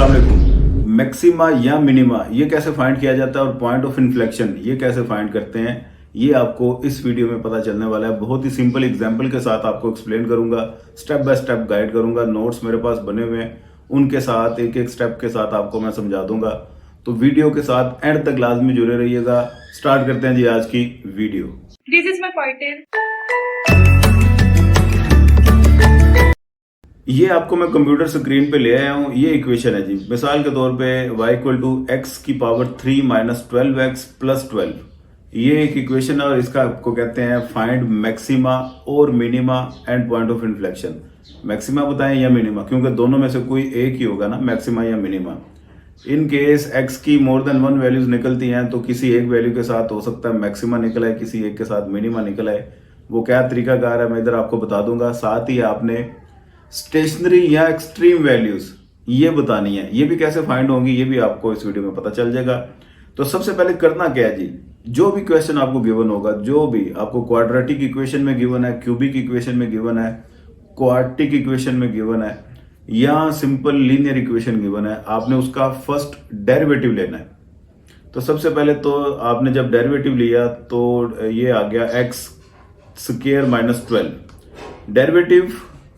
अस्सलाम वालेकुम। मैक्सिमा या मिनिमा ये कैसे फाइंड किया जाता है और पॉइंट ऑफ इन्फ्लेक्शन ये कैसे फाइंड करते हैं, ये आपको इस वीडियो में पता चलने वाला है। बहुत ही सिंपल एग्जांपल के साथ आपको एक्सप्लेन करूंगा, स्टेप बाय स्टेप गाइड करूंगा। नोट्स मेरे पास बने हुए हैं, उनके साथ एक एक स्टेप के साथ आपको मैं समझा दूंगा। तो वीडियो के साथ एंड तक लाजमी जुड़े रहिएगा। स्टार्ट करते हैं जी आज की video. This is my pointer. ये आपको मैं कंप्यूटर स्क्रीन पे ले आया हूँ। ये इक्वेशन है जी। मिसाल के तौर पे y इक्वल टू एक्स की पावर 3 माइनस 12x प्लस 12, ये एक इक्वेशन है और इसका आपको कहते हैं फाइंड मैक्सिमा और minima and point of inflection. Maxima बताएं या मिनिमा, क्योंकि दोनों में से कोई एक ही होगा ना, मैक्सिमा या मिनिमा। इन केस x की मोर देन 1 वैल्यूज निकलती हैं तो किसी एक वैल्यू के साथ हो सकता है मैक्सिमा निकला है, किसी एक के साथ मिनिमा निकला है। वो क्या तरीकाकार है मैं इधर आपको बता दूंगा। साथ ही आपने स्टेशनरी या एक्सट्रीम वैल्यूज ये बतानी है, ये भी कैसे फाइंड होंगी ये भी आपको इस वीडियो में पता चल जाएगा। तो सबसे पहले करना क्या है जी, जो भी क्वेश्चन आपको गिवन होगा, जो भी आपको क्वाड्रेटिक इक्वेशन में गिवन है, क्यूबिक इक्वेशन में गिवन है, क्वाड्रेटिक इक्वेशन में गिवन है या सिंपल लीनियर इक्वेशन गिवन है, आपने उसका फर्स्ट डेरिवेटिव लेना है। तो सबसे पहले तो आपने जब डेरिवेटिव लिया तो ये आ गया एक्स स्क्वायर माइनस 12। डेरिवेटिव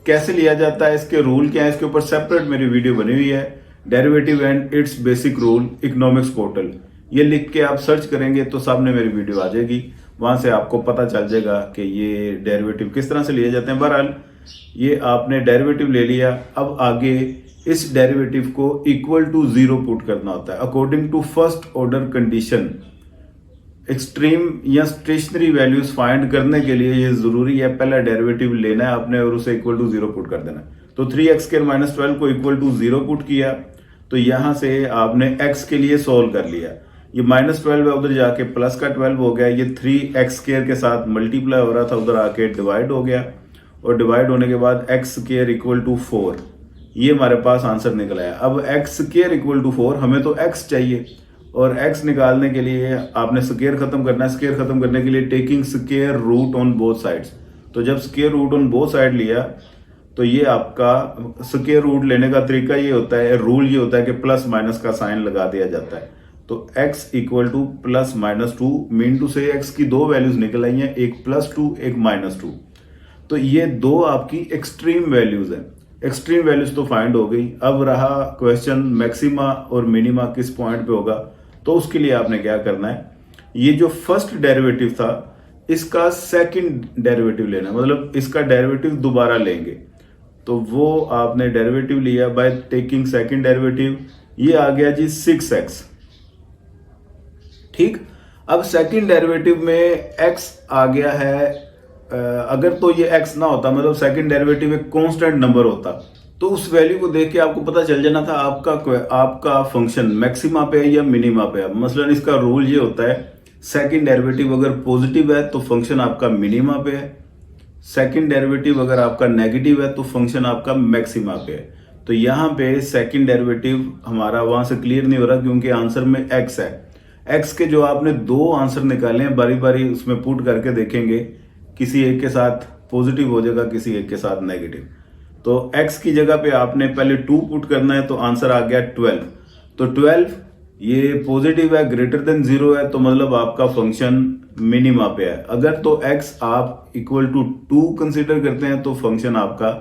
कैसे लिया जाता है, इसके रूल क्या है, इसके ऊपर सेपरेट मेरी वीडियो बनी हुई है, derivative and it's basic rule economics portal. ये लिख के आप सर्च करेंगे तो सामने मेरी वीडियो आ जाएगी, वहां से आपको पता चल जाएगा कि ये डेरिवेटिव किस तरह से लिए जाते हैं। बहरहाल ये आपने डेरिवेटिव ले लिया, अब आगे इस डेरिवेटिव को इक्वल टू 0 पुट करना होता है according to first order condition. Extreme या स्टेशनरी वैल्यूज फाइंड करने के लिए ये जरूरी है, पहला डेरिवेटिव लेना है आपने और उसे इक्वल टू 0 पुट कर देना है। तो 3x स्क्वायर माइनस 12 को इक्वल टू 0 पुट किया तो यहां से आपने x के लिए सोल्व कर लिया। ये माइनस 12 है, उधर जाके प्लस का 12 हो गया। ये 3x स्क्वायर के साथ मल्टीप्लाई हो रहा था, उधर आके डिवाइड हो गया और डिवाइड होने के बाद x स्क्वायर इक्वल टू 4, ये हमारे पास आंसर निकला है। अब x स्क्वायर इक्वल टू 4, हमें तो x चाहिए और x निकालने के लिए आपने स्क्वायर खत्म करना है। स्क्वायर खत्म करने के लिए taking square root on both sides. तो जब square root on both side लिया तो ये आपका स्क्वायर रूट लेने का तरीका ये होता है, रूल ये होता है कि प्लस माइनस का साइन लगा दिया जाता है। तो x equal to plus minus 2, mean two से x की दो वैल्यूज निकल आई हैं, एक +2 एक -2। तो ये दो आपकी एक्सट्रीम वैल्यूज है। एक्सट्रीम वैल्यूज तो फाइंड हो गई। अब रहा क्वेश्चन मैक्सिमा और मिनिमा किस पॉइंट पे होगा। तो उसके लिए आपने क्या करना है, ये जो फर्स्ट डेरिवेटिव था इसका सेकंड डेरिवेटिव लेना है, मतलब इसका डेरिवेटिव दोबारा लेंगे। तो वो आपने डेरिवेटिव लिया बाय टेकिंग सेकंड डेरिवेटिव, ये आ गया जी 6x। ठीक, अब सेकंड डेरिवेटिव में x आ गया है। अगर तो ये x ना होता, मतलब सेकंड डेरिवेटिव एक कांस्टेंट नंबर होता, तो उस वैल्यू को देख के आपको पता चल जाना था आपका फंक्शन मैक्सिमा पे है या मिनिमा पे है। मसलन इसका रूल ये होता है, सेकंड डेरिवेटिव अगर पॉजिटिव है तो फंक्शन आपका मिनिमा पे है, सेकंड डेरिवेटिव अगर आपका नेगेटिव है तो फंक्शन आपका मैक्सिमा पे है। तो यहाँ पे सेकंड डेरिवेटिव हमारा वहां से क्लियर नहीं हो रहा क्योंकि आंसर में x है। x के जो आपने दो आंसर निकाले हैं बारी बारी उसमें पुट करके देखेंगे, किसी एक के साथ पॉजिटिव हो जाएगा, किसी एक के साथ नेगेटिव। तो x की जगह पे आपने पहले 2 पुट करना है तो आंसर आ गया 12। तो 12 ये पॉजिटिव है, ग्रेटर देन 0 है, तो मतलब आपका फंक्शन मिनिमा पे है। अगर तो x आप इक्वल टू 2 कंसीडर करते हैं तो फंक्शन आपका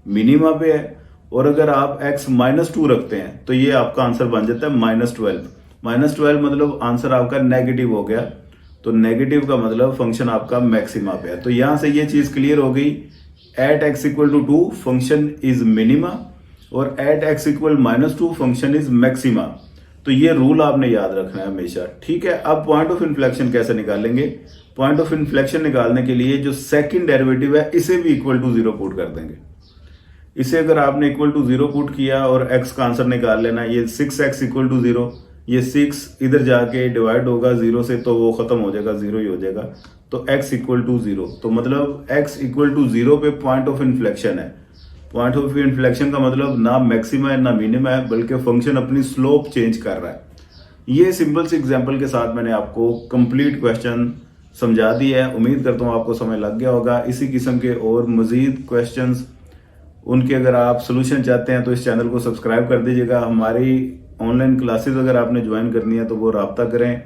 मिनिमा पे है, और अगर आप x -2 रखते हैं तो ये आपका आंसर बन जाता है -12। -12 मतलब आंसर आपका नेगेटिव हो गया, तो नेगेटिव का मतलब फंक्शन आपका मैक्सिमा पे है। तो यहां से ये चीज क्लियर हो गई, at x equal to 2 function is minima और at x equal -2 function is maxima. तो ये रूल आपने याद रखना है हमेशा, ठीक है। अब पॉइंट ऑफ इन्फ्लेक्शन कैसे निकालेंगे, पॉइंट ऑफ इन्फ्लेक्शन निकालने के लिए जो सेकंड डेरिवेटिव है इसे भी इक्वल टू 0 पुट कर देंगे। इसे अगर आपने इक्वल टू 0 पुट किया और x का आंसर निकाल लेना, ये 6x इक्वल टू 0, ये 6 इधर जाके डिवाइड होगा 0 से तो वो खत्म हो जाएगा, 0 ही हो जाएगा। तो x इक्वल टू 0, तो मतलब x इक्वल टू 0 पे पॉइंट ऑफ इन्फ्लेक्शन है। पॉइंट ऑफ इन्फ्लेक्शन का मतलब ना मैक्सिमा है ना मिनिमा है, बल्कि फंक्शन अपनी स्लोप चेंज कर रहा है। ये सिंपल से एग्जांपल के साथ मैंने आपको कंप्लीट क्वेश्चन समझा दिया है। उम्मीद करता हूँ आपको समझ लग गया होगा। इसी किस्म के और मजीद क्वेश्चंस उनके अगर आप सोल्यूशन चाहते हैं तो इस चैनल को सब्सक्राइब कर दीजिएगा। हमारी ऑनलाइन क्लासेस अगर आपने ज्वाइन करनी है तो वो रब्ता करें।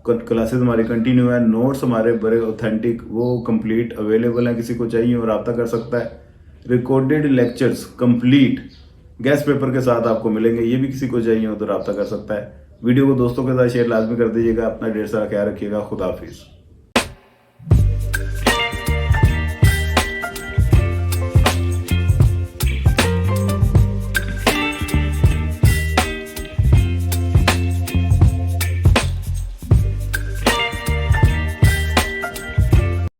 क्लासेस हमारी कंटिन्यू है, नोट्स हमारे बड़े ऑथेंटिक वो कंप्लीट अवेलेबल हैं, किसी को चाहिए और रब्ता कर सकता है। Recorded lectures complete guest paper के साथ आपको मिलेंगे, ये भी किसी को चाहिए हो तो रब्ता कर सकता है। वीडियो को दोस्तों के साथ शेयर लाजमी कर दीजिएगा। अपना ढेर सारा ख्याल रखिएगा। खुदा हाफिज।